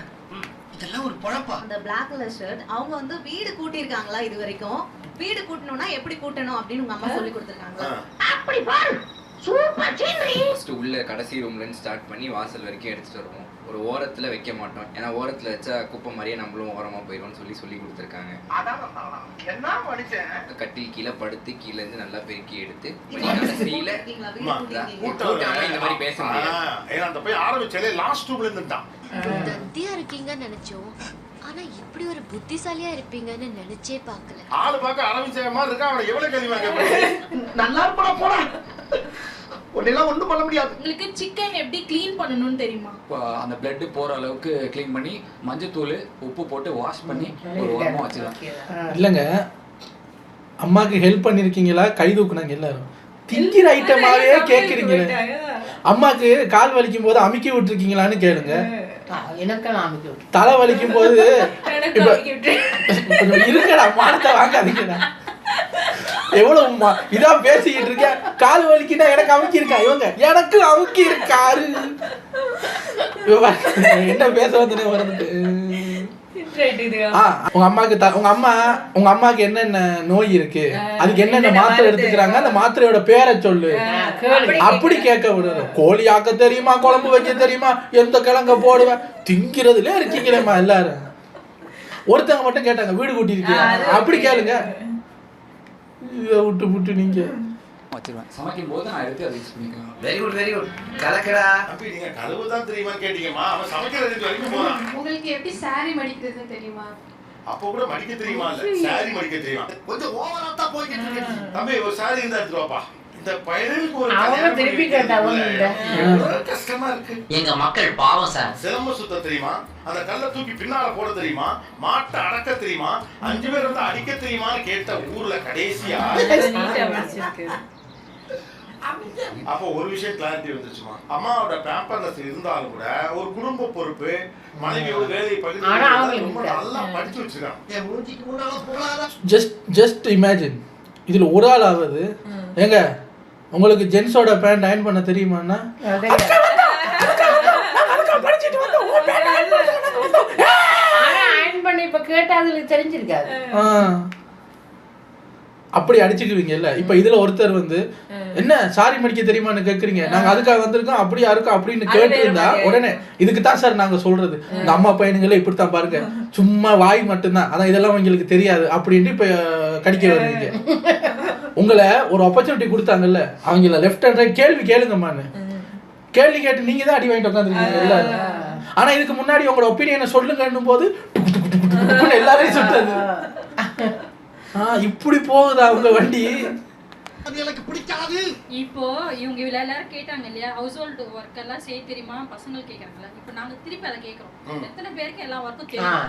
Speaker 15: இதெல்லாம் ஒரு பொழப்பா?
Speaker 14: அந்த Black கலர் ஷர்ட் அவங்க வந்து வீடு கூட்டி இருக்காங்களா இது வரைக்கும்? வீடு கூட்டணும்னா எப்படி கூட்டணும் அப்படின்னு உங்க அம்மா சொல்லி கொடுத்திருக்காங்களா?
Speaker 9: அப்படி பாரு சூப்பர் சீனரி. ஃபர்ஸ்ட் உள்ள கடைசி ரூம்ல இருந்து ஸ்டார்ட் பண்ணி வாசல் வரைக்கும் எடுத்துட்டு வருவோம். ஒரு ஓரத்துல வைக்க மாட்டோம், ஏன்னா ஓரத்துல வச்சா குப்பை மாதிரியே நம்மளும் ஓரமா போயிடும்னு சொல்லி கொடுத்துருக்காங்க.
Speaker 15: என்ன மனுஷன்
Speaker 9: கட்டில் கீழே படுத்து கீழே இருந்து நல்லா பெருக்கி எடுத்து கடைசியில கூட்டாம இந்த மாதிரி பேச முடியாது.
Speaker 3: ஏன்னா அந்த போய் ஆரம்பிச்சாலே லாஸ்ட் ரூம்ல இருந்துட்டான்.
Speaker 17: தத்தியா இருக்கீங்கன்னு நினைச்சோம், ஆனா இப்படி ஒரு புத்திசாலியா இருப்பீங்கன்னு நினைச்சே பார்க்கல.
Speaker 3: ஆளு பார்க்க ஆரம்பிச்ச மாதிரி இருக்கா. அவனை எவ்வளவு கேள்வி கேட்பாங்க?
Speaker 15: நல்லா இருப்பா போடா. ஒண்ணெல்லாம் ஒண்ணும் பண்ண முடியாது.
Speaker 13: உங்களுக்கு சிக்கன் எப்படி க்ளீன் பண்ணணும்னு தெரியுமா?
Speaker 18: அந்த பிளட் போற அளவுக்கு க்ளீன் பண்ணி மஞ்சத்தூள் உப்பு போட்டு வாஷ் பண்ணி ஒரு ஓரமா வச்சிடலாம்.
Speaker 1: இல்லைங்க, அம்மாக்கு ஹெல்ப் பண்ணிருக்கீங்களா? கை தூக்குனாங்க எல்லாரும். திங்கிற ஐட்டமாவே கேட்குறீங்களே. அம்மாக்கு கால் வலிக்கும் போது அமுக்கி விட்டுருக்கீங்களான்னு கேளுங்க. தலை வலிக்கும் போது இருக்கடா மானத்தை வாங்காதீங்கடா. எவ்வளவு இதான் பேசிக்கிட்டு இருக்கேன். கால் வலிக்குன்னா எனக்கு அமுக்கி இருக்கா? இவங்க எனக்கு அமுக்கி இருக்காரு. என்ன பேச வந்து வருது. உங்க அம்மாக்கு என்னென்ன நோய் இருக்கு, அதுக்கு என்னென்ன மாத்திரை எடுத்துக்கிறாங்க, அந்த மாத்திரையோட பேரை சொல்லு அப்படி கேட்க விடுறது. கோழி ஆக்க தெரியுமா, குழம்பு வைக்க தெரியுமா, எந்த கிழங்க போடுவேன், திங்கிறதுல இருக்கீங்களேம்மா எல்லாரும். ஒருத்தவங்க மட்டும் கேட்டாங்க வீடு கூட்டி இருக்கீங்க, அப்படி கேளுங்க. இதை விட்டு விட்டு நீங்க
Speaker 18: வச்சிருவேன். சமைக்கும் போது நான் எடுத்து அதை யூஸ் பண்ணிக்கலாம்.
Speaker 15: Very good very good. கலக்கடா.
Speaker 3: அப்படி நீங்க கழுவு தான் தெரியுமா கேட்டீங்கம்மா. அவன் சமைக்கிறது வரைக்கும் போறான்.
Speaker 7: உங்களுக்கு எப்படி சாரி மடிக்கிறது தெரியுமா?
Speaker 3: அப்போ கூட மடிக்க தெரியுமா? இல்ல சாரி மடிக்க தெரியுமா?
Speaker 15: கொஞ்சம் ஓவரா தான் போயிட்டு இருக்கு.
Speaker 3: தம்பி ஒரு சாரி இருந்தா எடுத்து வாப்பா. இந்த பயலுக்கு ஒரு
Speaker 2: அவங்க திருப்பி கேட்டாங்க.
Speaker 3: கஷ்டமா இருக்கு.
Speaker 10: எங்க மக்கள் பாவம் சார்.
Speaker 3: சிலம்ப சுத்த தெரியுமா? அந்த கல்லை தூக்கி பின்னால போட தெரியுமா? மாட்டை அடக்க தெரியுமா? 5 பேர் வந்து அடிக்க தெரியுமான்னு கேட்ட ஊர்ல கடைசியா அப்போ ஒரு விஷயம் கிளாரிட்டி வந்துச்சுமா. அம்மாவோட பேம்பர்னஸ் இருந்தாலும் கூட ஒரு குடும்ப பொறுப்பு, மனைவியோட வேலையை பகிர்ந்து ரொம்ப நல்லா படிச்சு வச்சிருக்காங்க.
Speaker 1: ஜஸ்ட் இமேஜின், இதுல ஒரு ஆள் ஆகுது. ஏங்க உங்களுக்கு ஜென்ஸோட பேண்ட் அயர்ன் பண்ண தெரியுமான்னா
Speaker 2: அயர்ன் பண்ணி இப்ப கேட்டா அதுக்கு தெரிஞ்சிருக்காது.
Speaker 1: அப்படி அடிச்சுக்குவீங்கல்ல. இப்ப இதுல ஒருத்தர் வந்து என்ன சாரி மடிக்க தெரியுமான்னு கேக்குறீங்க, நாங்க அதுக்காக வந்திருக்கோம் அப்படியா இருக்கும் அப்படின்னு கேட்டிருந்தா உடனே இதுக்கு தான் சார் நாங்க சொல்றது, இந்த அம்மா பையனுங்களே இப்படித்தான் பாருங்க, சும்மா வாய் மட்டும்தான், அதான் இதெல்லாம் உங்களுக்கு தெரியாது அப்படின்ட்டு இப்ப கடிக்க வருவீங்க. உங்களை ஒரு ஆப்பர்ச்சுனிட்டி கொடுத்தாங்கல்ல, அவங்கள லெஃப்ட் அண்ட் ரைட் கேள்வி கேளுங்கம்மான்னு கேள்வி கேட்டு நீங்க தான் அடி வாங்கிட்டு உட்காந்துருக்கீங்க எல்லாரும். ஆனா இதுக்கு முன்னாடி உங்களோட ஒப்பீனியனை சொல்லுங்கன்னும் போது எல்லாரையும் சுட்டது. இப்படி போகுதா உங்க வண்டி?
Speaker 15: எனக்கு பிடிக்காது.
Speaker 19: இப்போ இவங்க எல்லாரும் கேட்டாங்க இல்லையா, ஹவுஸ் ஹோல்டு ஒர்க் எல்லாம் செய்ய தெரியுமா பசங்க கேக்குறாங்கல்ல. இப்போ நாங்க திருப்பி அதை கேக்குறோம், எத்தனை பேருக்கு எல்லா ஒர்க்கும் தெரியும்?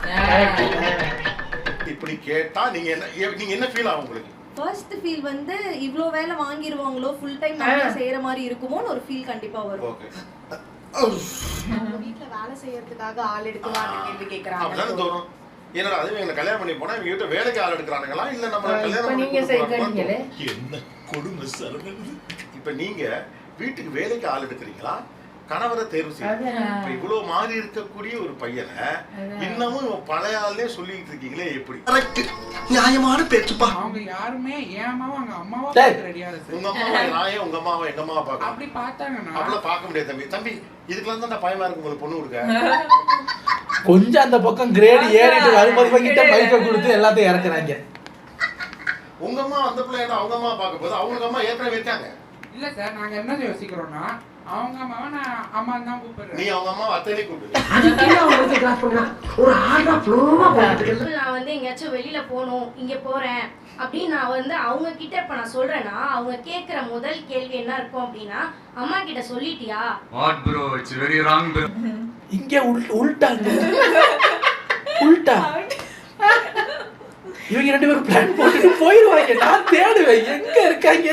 Speaker 3: இப்படி கேட்டா நீங்க என்ன ஃபீல் ஆகும் உங்களுக்கு?
Speaker 6: ஃபர்ஸ்ட் ஃபீல் வந்து இவ்ளோ வேலை வாங்கிடுவாங்களோ, ஃபுல் டைம் நம்ம செய்யற மாதிரி இருக்குமோன்னு ஒரு ஃபீல் கண்டிப்பா வரும்.
Speaker 3: ஓகே.
Speaker 6: நம்ம வீட்ல வேலை செய்யறதுக்காக ஆள் எடுக்கலாம்னு கேள்வி கேக்குறாங்க.
Speaker 3: அப்படிதான் தோணும். என்னடா அது இவங்க கல்யாணம் பண்ணி போனா இவங்க கிட்ட வேலைக்கு ஆள் எடுக்கறானுங்களா இல்ல நம்ம கல்யாணம் பண்ணி என்ன கொடுமை சரணது. இப்ப நீங்க வீட்டுக்கு வேலைக்கு ஆள் எடுக்கறீங்களா கணவரை தேர்வு செய்யணும். இப்ப இவ்வளவு மாறி இருக்கக்கூடிய ஒரு பையனை இன்னமும் பழைய ஆளே சொல்லிட்டு இருக்கீங்களே எப்படி?
Speaker 15: நியாயமான பேச்சுப்பா.
Speaker 4: அவங்க யாருமே ஏமாவும் அவங்க அம்மாவா பார்க்க ரெடியா இருக்கு.
Speaker 3: உங்க அம்மாவை நான் உங்க அம்மாவை எங்க அம்மாவை பார்க்க
Speaker 4: அப்படி பார்த்தாங்கன்னா
Speaker 3: அப்படிலாம் பார்க்க முடியாது தம்பி. தம்பி இதுக்கெல்லாம் தான் பயமா இருக்கு உங்களுக்கு பொண்ணு கொடுக்க.
Speaker 1: கொஞ்சம் அந்த பக்கம் கிரேட் ஏறிட்டு வரும்போது கிட்ட மைக்க கொடுத்து எல்லாத்தையும் இறக்குறாங்க.
Speaker 3: உங்க அம்மா அந்த பிள்ளைய அவங்க அம்மா பார்க்க போது அவங்க அம்மா ஏற்கனவே இருக்காங்க.
Speaker 4: இல்ல சார், நாங்க என்ன யோசிக்கிறோம்னா அவங்க அம்மாவை நான் அம்மா தான் கூப்பிடுறேன்.
Speaker 3: நீ அவங்க அம்மா அத்தனை கூப்பிடு.
Speaker 6: ஒரு ஆர்டா ஃப்ளோவா போயிட்டு நான் வந்து எங்கேயாச்சும் வெளியில போகணும், இங்க போறேன் அப்படின்னு நான் வந்து அவங்க கிட்ட இப்ப நான் சொல்றேன்னா அவங்க கேக்குற முதல் கேள்வி என்ன இருக்கும் அப்படின்னா, அம்மா கிட்ட சொல்லிட்டியா?
Speaker 18: What bro, it's very wrong bro.
Speaker 1: இங்க உல்டாங்க. உல்டா. இவங்க 2 பேரும் பிளான் போட்டு போயிடுவாங்க. நான் தேடுவேன் எங்க இருக்காங்க.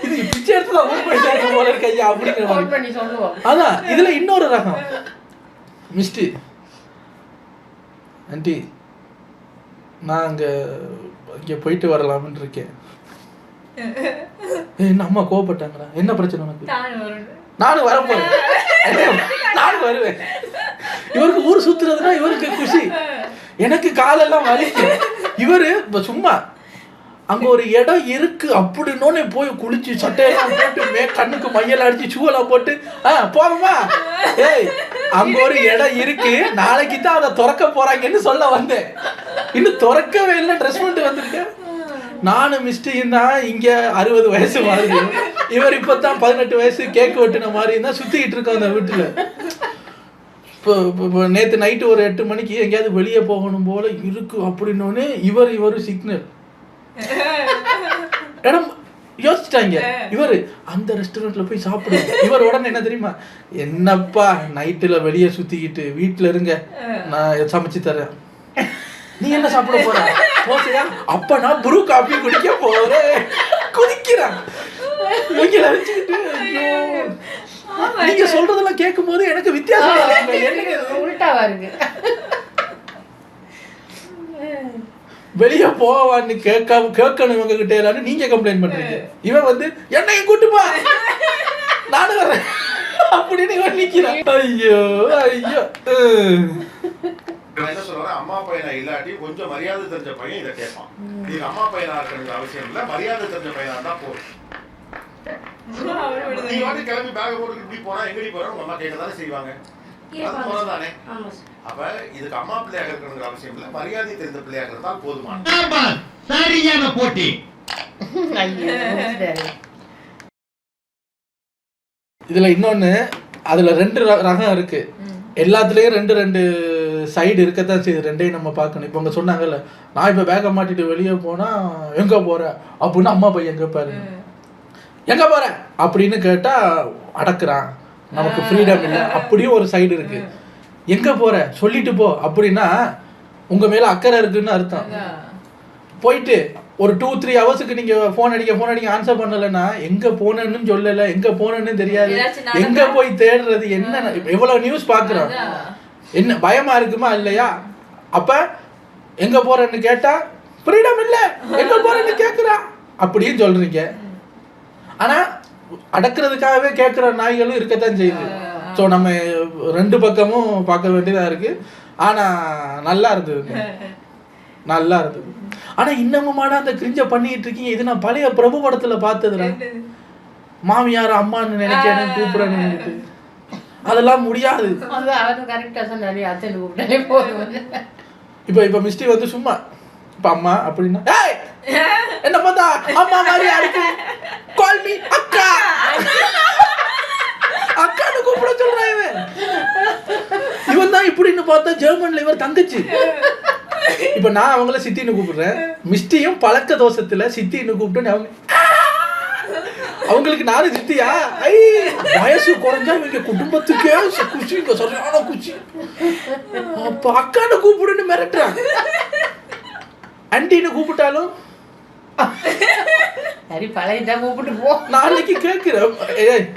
Speaker 1: இது பிச்சை எடுத்து ஓன் பண்ணிட்டாங்க போல இருக்காங்க அப்படிங்கிற
Speaker 2: ஃபோன் பண்ணி சொல்லுவோம்.
Speaker 1: அதான் இதுல இன்னொரு ரகம். மிஸ்டி ஆண்டி நான் இங்க போயிட்டு வரலாம்னு இருக்கேன். என்ன அம்மா கோவப்பட்டாங்களா? என்ன பிரச்சனை உனக்கு? நானும் வரப்போறேன். நானும் வருவேன். இவருக்கு ஊர் சுத்துறதுன்னா இவருக்கு குஷி. எனக்கு காலெல்லாம் வலிக்கும். இவரு சும்மா அங்க ஒரு இடம் இருக்கு அப்படின்னோடனே போய் குளிச்சு சட்டையெல்லாம் போட்டு கண்ணுக்கு மையெல்லாம் அடிச்சு ஷூவெல்லாம் போட்டு போகமா ஏய் அங்க ஒரு இடம் இருக்கு, நாளைக்கு தான் அதை திறக்க போறாங்கன்னு சொல்ல வந்தேன். இன்னும் திறக்கவே இல்லை, ட்ரெஸ் பண்ணிட்டு வந்திருக்கேன். நானும் மிஸ்டியும் தான் இங்க 60 வயசு மாதிரி, இவர் இப்பதான் 18 வயசு கேக் வெட்டின மாதிரி தான் சுத்திக்கிட்டு இருக்கோம் அந்த வீட்டுல. இப்போ நேற்று நைட்டு ஒரு 8 மணிக்கு எங்கேயாவது வெளியே போகணும் போல இருக்கு அப்படின்னோடனே இவர் சிக்னல் இடம் யோசிச்சிட்டாங்க. இவர் அந்த ரெஸ்டாரண்ட்ல போய் சாப்பிடுங்க. இவர் உடனே என்ன தெரியுமா, என்னப்பா நைட்டுல வெளியே சுத்திக்கிட்டு வீட்டுல இருங்க, நான் சமைச்சு தரேன். நீ என்ன சாப்பிட போற? ஓகேயா? அப்ப நான் ப்ரூ காபி குடிக்க போறேன். குடிக்கிறான் இவங்கள வச்சுக்கிட்டு. நீங்க சொல்றதெல்லாம் கேட்கும் போது எனக்கு வித்தியாசம்
Speaker 2: உல்டாவா இருக்கு.
Speaker 1: வெளியே போவான்னு கேட்கணும் இவங்க கிட்ட எல்லாரும் நீங்க கம்ப்ளைண்ட் பண்றீங்க. இவன் வந்து என்னையும் கூட்டுப்பா நானும் வரேன் அப்படின்னு இவன் நிக்கிறான். ஐயோ ஐயோ.
Speaker 3: என்ன சொல்றேன், அம்மா பையனா இல்லாட்டி கொஞ்சம் மரியாதை தெரிஞ்ச பையன் இதை கேட்பான். நீங்க அம்மா பையனா இருக்கிற அவசியம் இல்ல, மரியாதை தெரிஞ்ச பையனா தான் போதும். நீ வந்து கிளம்பி பேக் போட்டு இப்படி போனா எங்கடி போறோம் உங்க அம்மா கேட்கதானே செய்வாங்க. அது போறதானே. அப்ப இதுக்கு அம்மா பிள்ளையாக இருக்கணுங்கிற அவசியம் இல்ல, மரியாதை தெரிந்த பிள்ளையாக இருந்தால் போதுமான.
Speaker 15: சரியான போட்டி.
Speaker 1: இதுல இன்னொன்னு, அதுல 2 ரகம் இருக்கு. எல்லாத்துலயும் 2 சைடு இருக்கத்தான் செய்யுது. 2ஐயும் நம்ம பார்க்கணும். இப்போ அவங்க சொன்னாங்கல்ல, நான் இப்போ பேக்கை மாட்டிட்டு வெளியே போனா எங்க போற அப்படின்னு அம்மா பையன் கேட்பாரு. எங்க போற அப்படின்னு கேட்டா அடக்குறான், நமக்கு ஃப்ரீடம் இல்லை. அப்படியும் ஒரு சைடு இருக்கு. எங்க போற சொல்லிட்டு போ அப்படின்னா உங்க மேல அக்கறை இருக்குன்னு அர்த்தம். போயிட்டு ஒரு 2-3 ஹவர்ஸுக்கு நீங்க போன் அடிக்க ஆன்சர் பண்ணலைன்னா எங்க போனேன்னு சொல்லல, எங்க போனேன்னு தெரியாது, எங்க போய் தேடுறது, என்ன எவ்வளவு நியூஸ் பாக்குறோம், என்ன பயமா இருக்குமா இல்லையா? அப்ப எங்க போறேன்னு கேட்டா ஃப்ரீடம் இல்ல, எங்க போறேன்னு கேக்குறா அப்படின்னு சொல்றீங்க. ஆனா அடக்கிறதுக்காகவே கேட்குற நாய்களும் இருக்கத்தான் செய்யுது. ஸோ நம்ம 2 பக்கமும் பார்க்க வேண்டியதாக இருக்கு. ஆனால் நல்லா இருந்தது, நல்லா இருந்தது. ஆனால் இன்னமுமாட அந்த கிரிஞ்சை பண்ணிட்டு இருக்கீங்க. இது நான் பழைய பிரபு படத்தில் பார்த்ததுல மாமியார் அம்மான்னு நினைக்கிறேன் கூப்பிடுறேன்னு. அதெல்லாம் முடியாது. இப்போ மிஸ்டி வந்து சும்மா இப்போ அம்மா அப்படின்னா என்ன பார்த்தா அம்மா மாதிரி இருக்கு, கால் மீ அக்கா, அக்கான்னு கூப்பிட சொல்றான் இவன். இவன் தான் இப்படின்னு பார்த்தா ஜெர்மன்ல இவர் தங்கச்சி. இப்ப நான் அவங்கள சித்தின்னு கூப்பிடுறேன், மிஸ்டியும் பழக்க தோஷத்துல சித்தின்னு கூப்பிட்டு அவங்களுக்கு நானும் சித்தியா? ஐ வயசு குறைஞ்சா இவங்க குடும்பத்துக்கே குச்சி, சரியான குச்சி. அப்ப அக்கான்னு கூப்பிடுன்னு மிரட்டுறான். ஆண்டின்னு கூப்பிட்டாலும்
Speaker 2: சரி பழைய கூப்பிட்டு போ.
Speaker 1: நாளைக்கு கேட்கிறேன்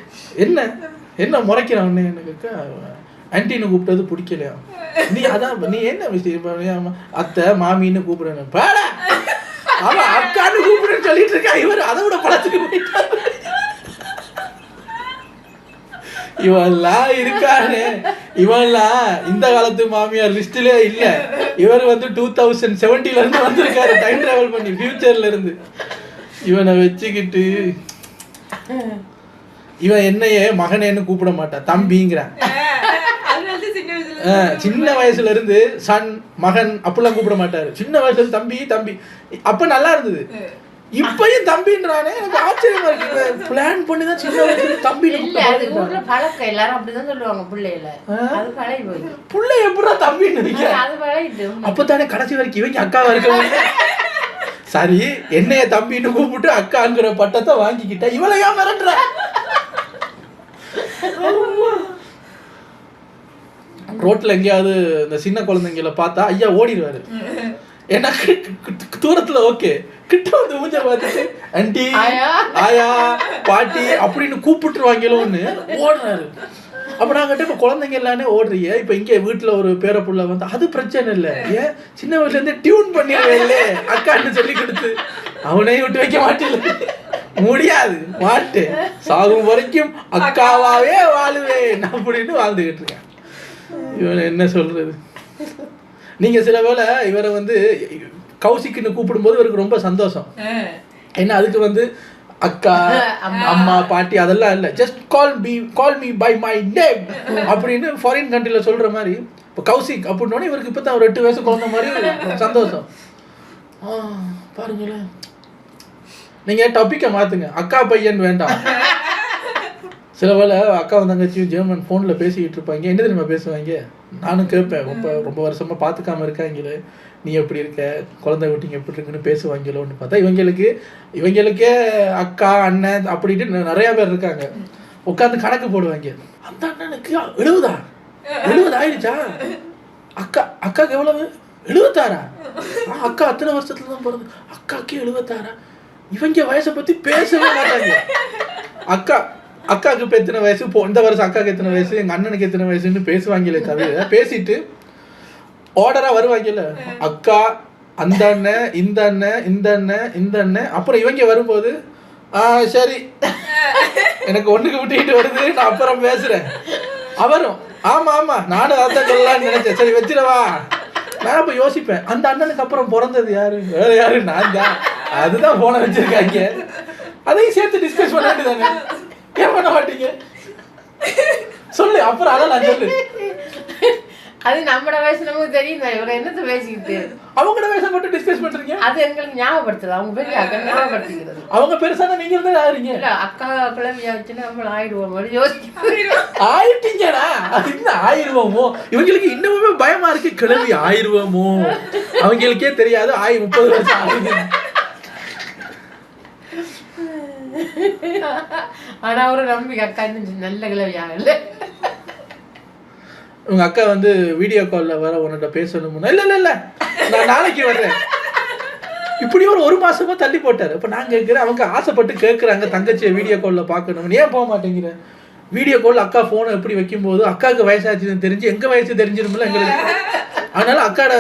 Speaker 1: என்ன என்ன முறைக்கிறான் எனக்கு. ஆண்டின்னு கூப்பிட்டது பிடிக்கலையா? நீ அதான் நீ என்ன விஷயம் அத்தை மாமின்னு கூப்பிடுறேன், பேடா அவன் அக்கான்னு கூப்பிடுன்னு சொல்லிட்டு இருக்கா. இவர் அதை விட பழத்துக்கு போயிட்டாரு. இவெல்லாம் இருக்கானே, இவெல்லாம் இந்த காலத்து மாமியார் லிஸ்ட்லயே இல்ல. இவர் வந்து 2070 இருந்து வந்திருக்காரு, டைம் டிராவல் பண்ணி ஃபியூச்சர்ல இருந்து. இவனை வச்சுக்கிட்டு இவன் என்னையே மகனேன்னு கூப்பிட மாட்டான், தம்பிங்கிறான். சின்ன வயசுல இருந்து சன் மகன் அப்படிலாம் கூப்பிட மாட்டாரு. சின்ன வயசுல இருந்து தம்பி தம்பி. அப்ப நல்லா இருந்தது, இப்பயும் தம்பின்றானே. எனக்கு ஆச்சரியமா இருக்கு. பிளான் பண்ணி தான் சின்ன வயசுல தம்பி
Speaker 2: இல்ல. அது ஊர்ல பழக்கம், எல்லாரும் அப்படிதான் சொல்லுவாங்க பிள்ளையில. அது பழகி போய்
Speaker 1: பிள்ளை எப்படா தம்பின்னு நினைக்கிறேன்.
Speaker 2: அது பழகிட்டு
Speaker 1: அப்பதானே கடைசி வரைக்கும் இவங்க அக்காவா இருக்க முடியும். சரி, என்னைய தம்பின்னு கூப்பிட்டு அக்காங்கிற பட்டத்தை வாங்கிக்கிட்ட, இவளை ஏன் மிரட்டுற? ரோட்ல எங்கேயாவது இந்த சின்ன குழந்தைங்களை பார்த்தா ஐயா ஓடிடுவாரு. ஏன்னா தூரத்துல ஓகே, கிட்ட வந்து மூஞ்ச பார்த்துட்டு ஆண்டி ஆயா பாட்டி அப்படின்னு கூப்பிட்டுருவாங்களோன்னு ஓடுறாரு. அப்ப நான் கிட்ட இப்ப குழந்தைங்க எல்லாமே ஓடுறீங்க. இப்ப இங்க வீட்டுல ஒரு பேர புள்ள வந்து அது பிரச்சனை இல்லை, ஏன் சின்ன வயசுல இருந்து டியூன் பண்ணிடுவே அக்கான்னு சொல்லி கொடுத்து அவனையும் விட்டு வைக்க மாட்டேன். முடியாது, மாட்டு சாகும் வரைக்கும் அக்காவாவே வாழுவேன் அப்படின்னு வாழ்ந்துகிட்டு இருக்கேன். இவன் என்ன சொல்றது? நீங்க சில வேளை இவரை வந்து கௌசிக்குன்னு கூப்பிடும்போது இவருக்கு ரொம்ப சந்தோஷம். ஏன்னா அதுக்கு வந்து அக்கா அம்மா பாட்டி அதெல்லாம் இல்லை, just call me by my name அப்படின்னு ஃபாரின் கண்ட்ரில சொல்ற மாதிரி. இப்போ கௌசிக் அப்படின்னோடனே இவருக்கு இப்போ தான் ஒரு 8 வயசு குழந்த மாதிரி சந்தோஷம். பாருங்களேன், நீங்க டாபிக்கை மாத்துங்க, அக்கா பையன் வேண்டாம். சில வேளை அக்காவும் தங்கச்சியும் ஜெர்மன் ஃபோனில் பேசிக்கிட்டு இருப்பாங்க. என்ன தெரியுமா பேசுவாங்க? நானும் கேட்பேன், ரொம்ப வருஷமாக பார்த்துக்காம இருக்காங்களே, நீ எப்படி இருக்க, குழந்தை குட்டிங்க எப்படி இருக்குன்னு பேசுவாங்களோன்னு பார்த்தா இவங்களுக்கே அக்கா அண்ணன் அப்படின்ட்டு நிறையா பேர் இருக்காங்க. உட்காந்து கணக்கு போடுவாங்க. அந்த அண்ணனுக்கு 70 ஆயிடுச்சா, அக்காவுக்கு எவ்வளவு 76? அக்கா அத்தனை வருஷத்துல தான் பிறகு, அக்காவுக்கு 76? இவங்க வயசை பற்றி பேசவே மாட்டாங்க. அக்காவுக்கு இப்போ எத்தனை வயசு, இப்போ இந்த வருஷம் அக்காவுக்கு எத்தனை வயசு, எங்கள் அண்ணனுக்கு எத்தனை வயசுன்னு பேசுவாங்களே தவிர, பேசிட்டு ஆர்டராக வருவாங்கல்ல, அக்கா அந்த அண்ணன் இந்த அண்ணன் இந்த அண்ணன் இந்த அண்ணன். அப்புறம் இவங்க வரும்போது சரி எனக்கு ஒன்றுக்கு விட்டுக்கிட்டு வருது, நான் அப்புறம் பேசுகிறேன். அவரும் ஆமாம் நானும் அதான் சொல்லலான்னு நினைச்சேன், சரி வச்சிடவா. நான் இப்போ யோசிப்பேன், அந்த அண்ணனுக்கு அப்புறம் பிறந்தது யாரு, வேற யாரு, நான் தான். அதுதான் போன வச்சிருக்காங்க, அதையும் சேர்த்து டிஸ்கஸ் பண்ண வேண்டியதானே. ஏன் பண்ண மாட்டீங்க சொல்லு, அப்புறம் அதான் நான் சொல்லு.
Speaker 2: அது நம்மட வயசு நமக்கு தெரியும். இவரை என்னத்தை பேசிக்கிட்டு
Speaker 1: அவங்களோட வயசை மட்டும் டிஸ்கஸ் பண்றீங்க.
Speaker 2: அது எங்களுக்கு ஞாபகப்படுத்துது, அவங்க பெரிய அக்கா ஞாபகப்படுத்திக்கிறது.
Speaker 1: அவங்க பெருசான நீங்க இருந்தா ஆறீங்க.
Speaker 2: இல்ல அக்கா கிளம்பியாச்சுன்னா நம்மள ஆயிடுவோம் யோசிக்க
Speaker 1: ஆயிட்டீங்கடா. இன்னும் ஆயிடுவோமோ, இவங்களுக்கு இன்னமுமே பயமா இருக்கு, கிளம்பி ஆயிடுவோமோ. அவங்களுக்கே தெரியாது 30 வருஷம் ஆகுது.
Speaker 2: ஆனா ஒரு நம்பிக்கை அக்கா இன்னும் நல்ல கிளவியாகல.
Speaker 1: உங்க அக்கா வந்து வீடியோ கால்ல வர உன்கிட்ட பேசணும்னா, இல்ல இல்ல இல்ல நான் நாளைக்கு வர்றேன் இப்படி ஒரு மாசமா தள்ளி போட்டாரு. அப்ப நான் கேட்கிறேன், அவங்க ஆசைப்பட்டு கேட்கறாங்க தங்கச்சியை வீடியோ கால்ல பாக்கணும், ஏன் போக மாட்டேங்கிற? வீடியோ கால் அக்கா போனை எப்படி வைக்கும் போது அக்காவுக்கு வயசாச்சுன்னு தெரிஞ்சு எங்க வயசு தெரிஞ்சிருமில்ல எங்களுக்கு. அதனால அக்காட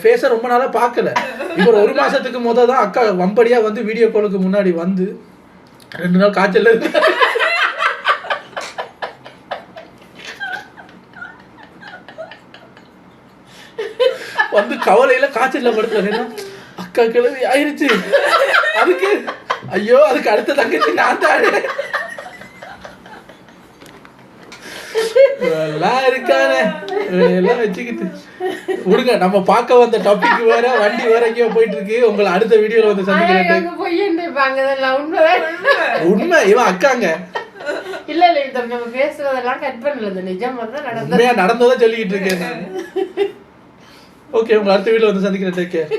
Speaker 1: ஃபேஸை ரொம்ப நாளா பார்க்கல. இப்போ 1 மாசத்துக்கு முத தான் அக்கா வம்படியா வந்து வீடியோ காலுக்கு முன்னாடி வந்து 2 நாள் காய்ச்சல் இருக்கு. வந்து கவலையில காய்ச்சல்ல படுத்துறேன். அக்கா கிளவி ஆயிருச்சு, அதுக்கு ஐயோ அதுக்கு அடுத்த தங்கச்சி நான் தானே. எல்லாம் இருக்கானே எல்லாம் வச்சுக்கிட்டு விடுங்க. நம்ம பார்க்க வந்த டாபிக் வேற, வண்டி வேற எங்கேயோ போயிட்டு இருக்கு. உங்களை அடுத்த வீடியோல வந்து சந்திக்கிறேன். உண்மை இவன் அக்காங்க
Speaker 2: இல்ல இல்ல இந்த நம்ம பேசுறதெல்லாம் கட் பண்ணல, நிஜமா தான்
Speaker 1: நடந்ததா சொல்லிக்கிட்டு இருக்கேன். ஓகே, உங்களை அடுத்த வீடியோல வந்து சந்திக்கிறேன். Take care.